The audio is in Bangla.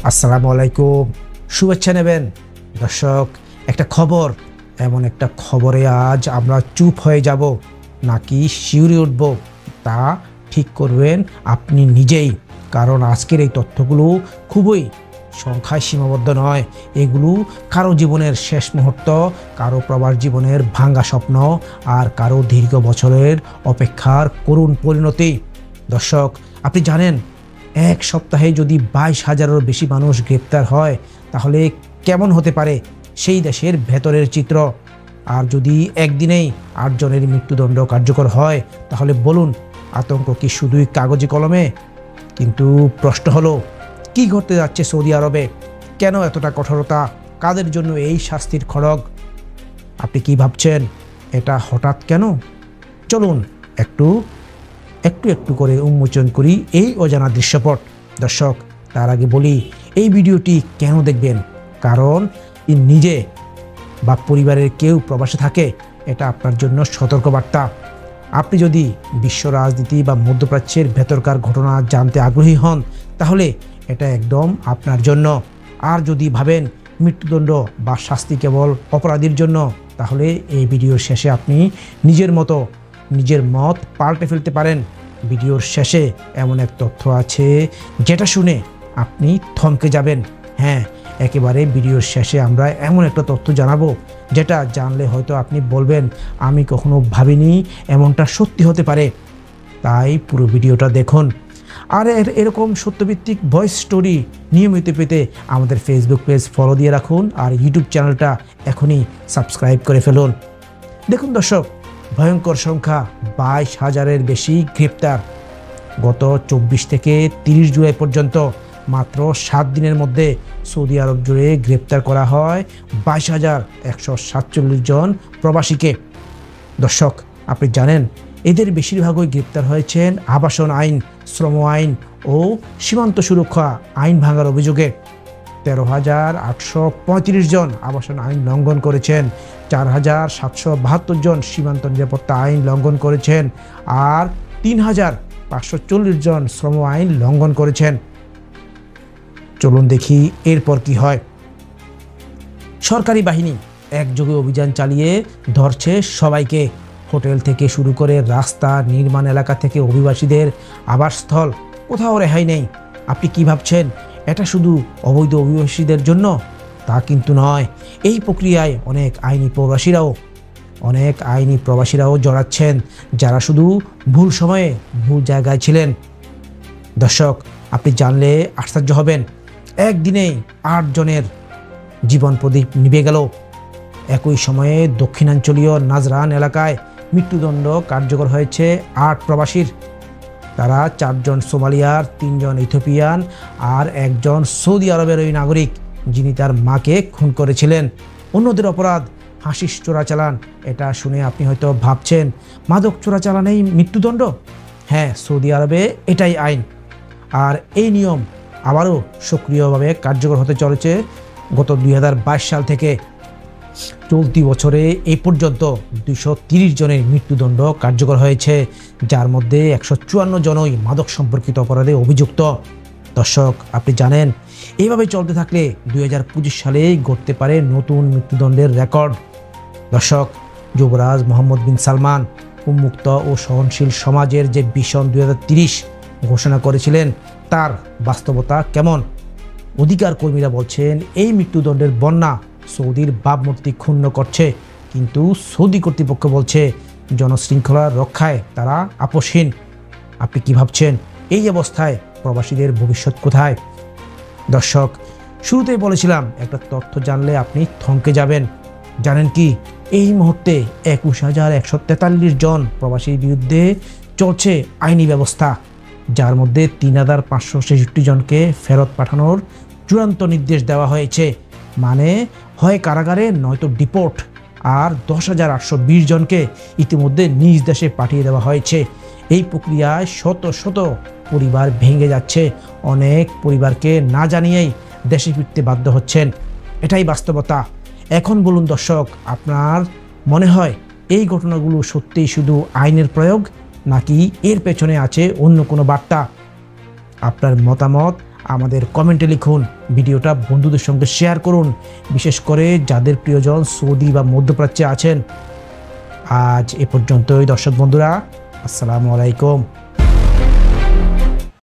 আসসালামু আলাইকুম, শুভেচ্ছা নেবেন দর্শক। একটা খবর, এমন একটা খবরে আজ আমরা চুপ হয়ে যাব নাকি শিউরে উঠব তা ঠিক করবেন আপনি নিজেই। কারণ আজকের এই তথ্যগুলো খুবই সংখ্যায় সীমাবদ্ধ নয়। এগুলো কারো জীবনের শেষ মুহূর্ত, কারো প্রবাস জীবনের ভাঙ্গা স্বপ্ন, আর কারো দীর্ঘ বছরের অপেক্ষার করুণ পরিণতি। দর্শক, আপনি জানেন এক সপ্তাহে যদি 22,000-এরও বেশি মানুষ গ্রেপ্তার হয় তাহলে কেমন হতে পারে সেই দেশের ভেতরের চিত্র। আর যদি একদিনেই 8 জনের মৃত্যুদণ্ড কার্যকর হয় তাহলে বলুন, আতঙ্ক কি শুধুই কাগজে কলমে? কিন্তু প্রশ্ন হলো, কি ঘটতে যাচ্ছে সৌদি আরবে? কেন এতটা কঠোরতা? কাদের জন্য এই শাস্তির খড়গ? আপনি কি ভাবছেন এটা হঠাৎ কেন? চলুন একটু একটু করে উন্মোচন করি এই অজানা দৃশ্যপট। দর্শক, তার আগে বলি এই ভিডিওটি কেন দেখবেন, কারণ নিজে বা পরিবারের কেউ প্রবাসে থাকে, এটা আপনার জন্য সতর্কবার্তা। আপনি যদি বিশ্ব রাজনীতি বা মধ্যপ্রাচ্যের ভেতরকার ঘটনা জানতে আগ্রহী হন তাহলে এটা একদম আপনার জন্য। আর যদি ভাবেন মৃত্যুদণ্ড বা শাস্তি কেবল অপরাধীর জন্য, তাহলে এই ভিডিওর শেষে আপনি নিজের মত পাল্টে ফেলতে পারেন। ভিডিওর শেষে এমন এক তথ্য আছে যেটা শুনে আপনি থমকে যাবেন। হ্যাঁ, একেবারে ভিডিওর শেষে আমরা এমন একটা তথ্য জানাবো যেটা জানলে হয়তো আপনি বলবেন, আমি কখনো ভাবিনি এমনটা সত্যি হতে পারে। তাই পুরো ভিডিওটা দেখুন। আর এরকম সত্যভিত্তিক ভয়েস স্টোরি নিয়মিত পেতে আমাদের ফেসবুক পেজ ফলো দিয়ে রাখুন, আর ইউটিউব চ্যানেলটা এখনই সাবস্ক্রাইব করে ফেলুন। দেখুন দর্শক, ভয়ঙ্কর সংখ্যা 22,000-এর বেশি গ্রেপ্তার। গত 24 থেকে 30 জুলাই পর্যন্ত মাত্র 7 দিনের মধ্যে সৌদি আরব জুড়ে গ্রেপ্তার করা হয় 22,147 জন প্রবাসীকে। দর্শক, আপনি জানেন এদের বেশিরভাগই গ্রেপ্তার হয়েছেন আবাসন আইন, শ্রম আইন ও সীমান্ত সুরক্ষা আইন ভাঙার অভিযোগে। 13,835 জন আবাসন আইন লঙ্ঘন করেছেন, 4,772 জন সীমান্ত নিরাপত্তা আইন লঙ্ঘন করেছেন, আর 3,540 জন শ্রম আইন লঙ্ঘন করেছেন। চলুন দেখি এরপর কি হয়। সরকারি বাহিনী একযোগে অভিযান চালিয়ে ধরছে সবাইকে। হোটেল থেকে শুরু করে রাস্তা, নির্মাণ এলাকা থেকে অভিবাসীদের আবাসস্থল, কোথাও রেহাই নেই। আপনি কি ভাবছেন এটা শুধু অবৈধ অভিবাসীদের জন্য? তা কিন্তু নয়। এই প্রক্রিয়ায় অনেক আইনি প্রবাসীরাও জড়াচ্ছেন, যারা শুধু ভুল সময়ে ভুল জায়গায় ছিলেন। দর্শক, আপনি জানলে আশ্চর্য হবেন, একদিনেই 8 জনের জীবন প্রদীপ নিভে গেল। একই সময়ে দক্ষিণাঞ্চলীয় নাজরান এলাকায় মৃত্যুদণ্ড কার্যকর হয়েছে 8 প্রবাসীর। তারা 4 জন সোমালিয়ার, 3 জন ইথিওপিয়ান আর 1 জন সৌদি আরবের ওই নাগরিক, যিনি তার মাকে খুন করেছিলেন। অন্যদের অপরাধ হাসিস চোরাচালান। এটা শুনে আপনি হয়তো ভাবছেন, মাদক চোরাচালানেই মৃত্যুদণ্ড? হ্যাঁ, সৌদি আরবে এটাই আইন। আর এই নিয়ম আবারও সক্রিয়ভাবে কার্যকর হতে চলেছে গত 2022 সাল থেকে। চলতি বছরে এই পর্যন্ত 230 জনের মৃত্যুদণ্ড কার্যকর হয়েছে, যার মধ্যে 154 জনই মাদক সম্পর্কিত অপরাধে অভিযুক্ত। দর্শক, আপনি জানেন এইভাবে চলতে থাকলে 2025 সালে ঘটতে পারে নতুন মৃত্যুদণ্ডের রেকর্ড। দর্শক, যুবরাজ মোহাম্মদ বিন সালমান উন্মুক্ত ও সহনশীল সমাজের যে ভিশন 2030 ঘোষণা করেছিলেন, তার বাস্তবতা কেমন? অধিকার কর্মীরা বলছেন এই মৃত্যুদণ্ডের বন্যা সৌদির ভাবমূর্তি ক্ষুণ্ণ করছে, কিন্তু সৌদি কর্তৃপক্ষ বলছে জনশৃঙ্খলা রক্ষায় তারা আপোষহীন। আপনি কি ভাবছেন এই অবস্থায় প্রবাসীদের ভবিষ্যৎ কোথায়? দর্শক, শুরুতেই বলেছিলাম একটা তথ্য জানলে আপনি থমকে যাবেন। জানেন কি, এই মুহূর্তে 21,143 জন প্রবাসীর বিরুদ্ধে চলছে আইনি ব্যবস্থা, যার মধ্যে 3,566 জনকে ফেরত পাঠানোর চূড়ান্ত নির্দেশ দেওয়া হয়েছে। মানে হয় কারাগারে নয়তো ডিপোর্ট। আর 10,820 জনকে ইতিমধ্যে নিজ দেশে পাঠিয়ে দেওয়া হয়েছে। এই প্রক্রিয়ায় শত শত পরিবার ভেঙে যাচ্ছে। অনেক পরিবারকে না জানিয়েই দেশে ফিরতে বাধ্য হচ্ছেন। এটাই বাস্তবতা। এখন বলুন দর্শক, আপনার মনে হয় এই ঘটনাগুলো সত্যিই শুধু আইনের প্রয়োগ, নাকি এর পেছনে আছে অন্য কোনো বার্তা? আপনার মতামত আমাদের কমেন্টে লিখুন। ভিডিওটা বন্ধুদের সঙ্গে শেয়ার করুন, বিশেষ করে যাদের প্রিয়জন সৌদি বা মধ্যপ্রাচ্যে আছেন। আজ এ পর্যন্তই দর্শক বন্ধুরা, আসসালামু আলাইকুম।